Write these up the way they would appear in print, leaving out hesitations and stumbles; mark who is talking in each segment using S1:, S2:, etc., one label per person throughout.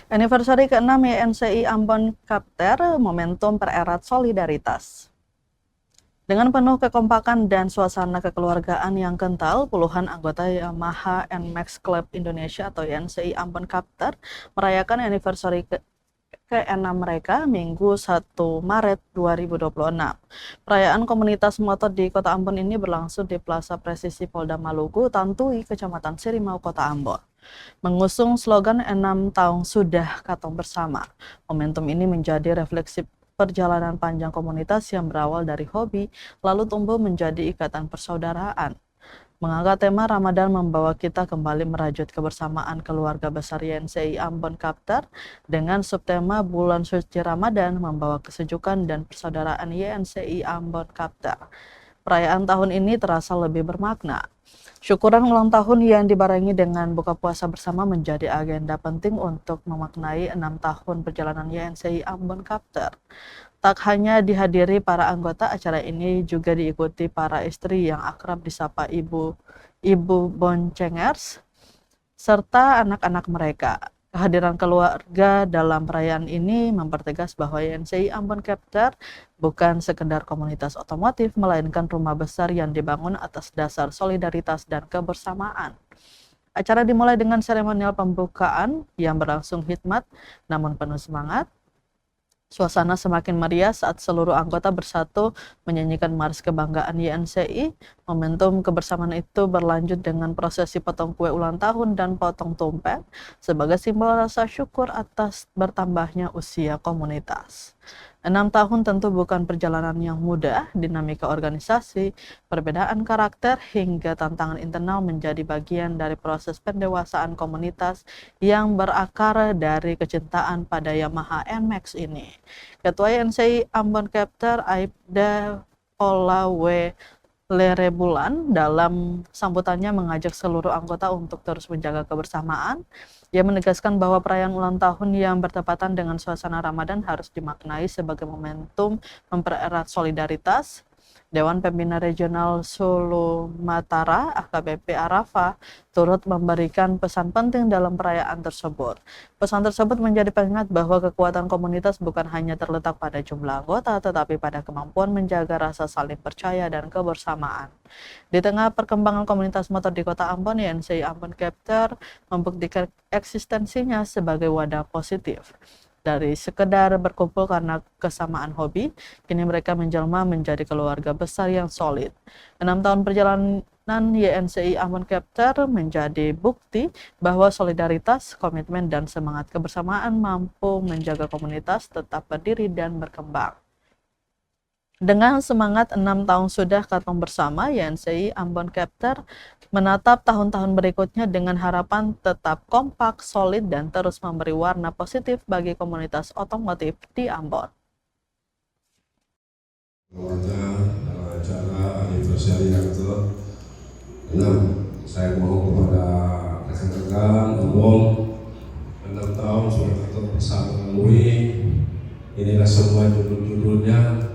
S1: Anniversary ke-6 YNCI Ambon Kapter, momentum pererat solidaritas. Dengan penuh kekompakan dan suasana kekeluargaan yang kental, puluhan anggota Yamaha NMAX Club Indonesia atau YNCI Ambon Kapter merayakan anniversary ke-6 mereka Minggu 1 Maret 2026. Perayaan komunitas motor di Kota Ambon ini berlangsung di Plaza Presisi Polda Maluku, Tantui, Kecamatan Sirimau, Kota Ambon. Mengusung slogan 6 tahun sudah katong bersama. Momentum ini menjadi refleksi perjalanan panjang komunitas yang berawal dari hobi, lalu tumbuh menjadi ikatan persaudaraan. Mengangkat tema Ramadan membawa kita kembali merajut kebersamaan keluarga besar YNCI Ambon Kapter dengan subtema Bulan Suci Ramadan membawa kesejukan dan persaudaraan YNCI Ambon Kapter. Perayaan tahun ini terasa lebih bermakna. Syukuran ulang tahun yang dibarengi dengan buka puasa bersama menjadi agenda penting untuk memaknai 6 tahun perjalanan YNCI Ambon Kapter. Tak hanya dihadiri para anggota, acara ini juga diikuti para istri yang akrab disapa Ibu Boncengers, serta anak-anak mereka. Kehadiran keluarga dalam perayaan ini mempertegas bahwa YNCI Ambon Kapter bukan sekedar komunitas otomotif, melainkan rumah besar yang dibangun atas dasar solidaritas dan kebersamaan. Acara dimulai dengan seremonial pembukaan yang berlangsung hikmat namun penuh semangat. Suasana semakin meriah saat seluruh anggota bersatu menyanyikan Mars Kebanggaan YNCI. Momentum kebersamaan itu berlanjut dengan prosesi potong kue ulang tahun dan potong tumpeng sebagai simbol rasa syukur atas bertambahnya usia komunitas. 6 tahun tentu bukan perjalanan yang mudah, dinamika organisasi, perbedaan karakter, hingga tantangan internal menjadi bagian dari proses pendewasaan komunitas yang berakar dari kecintaan pada Yamaha NMAX ini. Ketua YNCI Ambon Kapter Aibda Olawe Lerebulan dalam sambutannya mengajak seluruh anggota untuk terus menjaga kebersamaan. Ia menegaskan bahwa perayaan ulang tahun yang bertepatan dengan suasana Ramadan harus dimaknai sebagai momentum mempererat solidaritas. Dewan Pembina Regional Sulumatara AKBP Arafah turut memberikan pesan penting dalam perayaan tersebut. Pesan tersebut menjadi pengingat bahwa kekuatan komunitas bukan hanya terletak pada jumlah anggota, tetapi pada kemampuan menjaga rasa saling percaya dan kebersamaan. Di tengah perkembangan komunitas motor di Kota Ambon, YNCI Ambon Kapter membuktikan eksistensinya sebagai wadah positif. Dari sekedar berkumpul karena kesamaan hobi, kini mereka menjelma menjadi keluarga besar yang solid. 6 tahun perjalanan YNCI Ambon Kapter menjadi bukti bahwa solidaritas, komitmen, dan semangat kebersamaan mampu menjaga komunitas tetap berdiri dan berkembang. Dengan semangat 6 tahun sudah katong bersama, YNCI Ambon Kapter menatap tahun-tahun berikutnya dengan harapan tetap kompak, solid, dan terus memberi warna positif bagi komunitas otomotif di Ambon.
S2: Acara anniversary yang ke-6, saya mohon kepada rekan-rekan umum 6 tahun sudah kita bersama melalui, inilah semua judul-judulnya.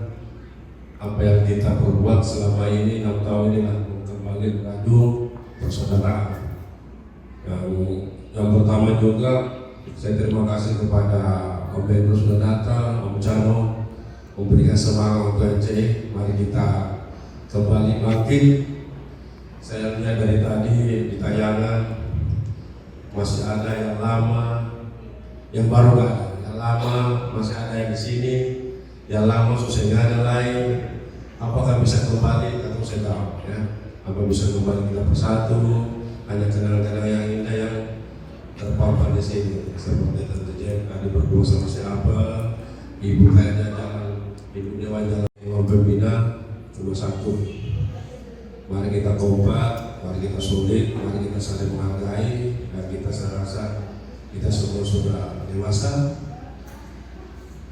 S2: Apa yang kita perbuat selama ini 6 tahun ini kembali mengadu persaudaraan. Yang pertama juga saya terima kasih kepada Om Pedro sudah datang, Om Cano memberikan semangat untuk YNCI. Mari kita kembali bangkit. Saya lihat dari tadi di tayangan masih ada yang lama, yang baru nggak ada, yang lama masih ada yang di sini, yang lama susah nggak ada lain. Apakah bisa kembali atau saya tahu ya? Apa bisa kembali kita bersatu? Hanya kenal-kenal yang indah yang terpampang di sini. Seperti Tante Jen, tadi berdua sama siapa? Ibu kayaknya jalan, Ibu Dewa jalan. Dewan Pembina cuma satu. Mari kita kompak, mari kita solid, mari kita saling menghargai, dan kita serasa kita semua sudah dewasa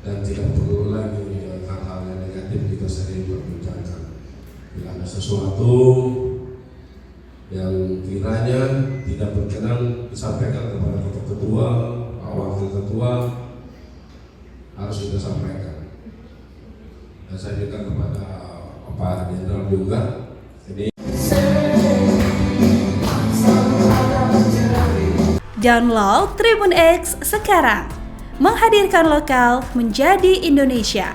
S2: dan tidak perlu lagi hal-hal yang negatif kita sering berbincangkan. Bila ada sesuatu yang kiranya tidak berkenan disampaikan kepada ketua, wakil ketua, harus kita sampaikan. Dan saya minta kepada Pak Jenderal juga. Jadi
S3: Download Tribun X sekarang. Menghadirkan lokal menjadi Indonesia.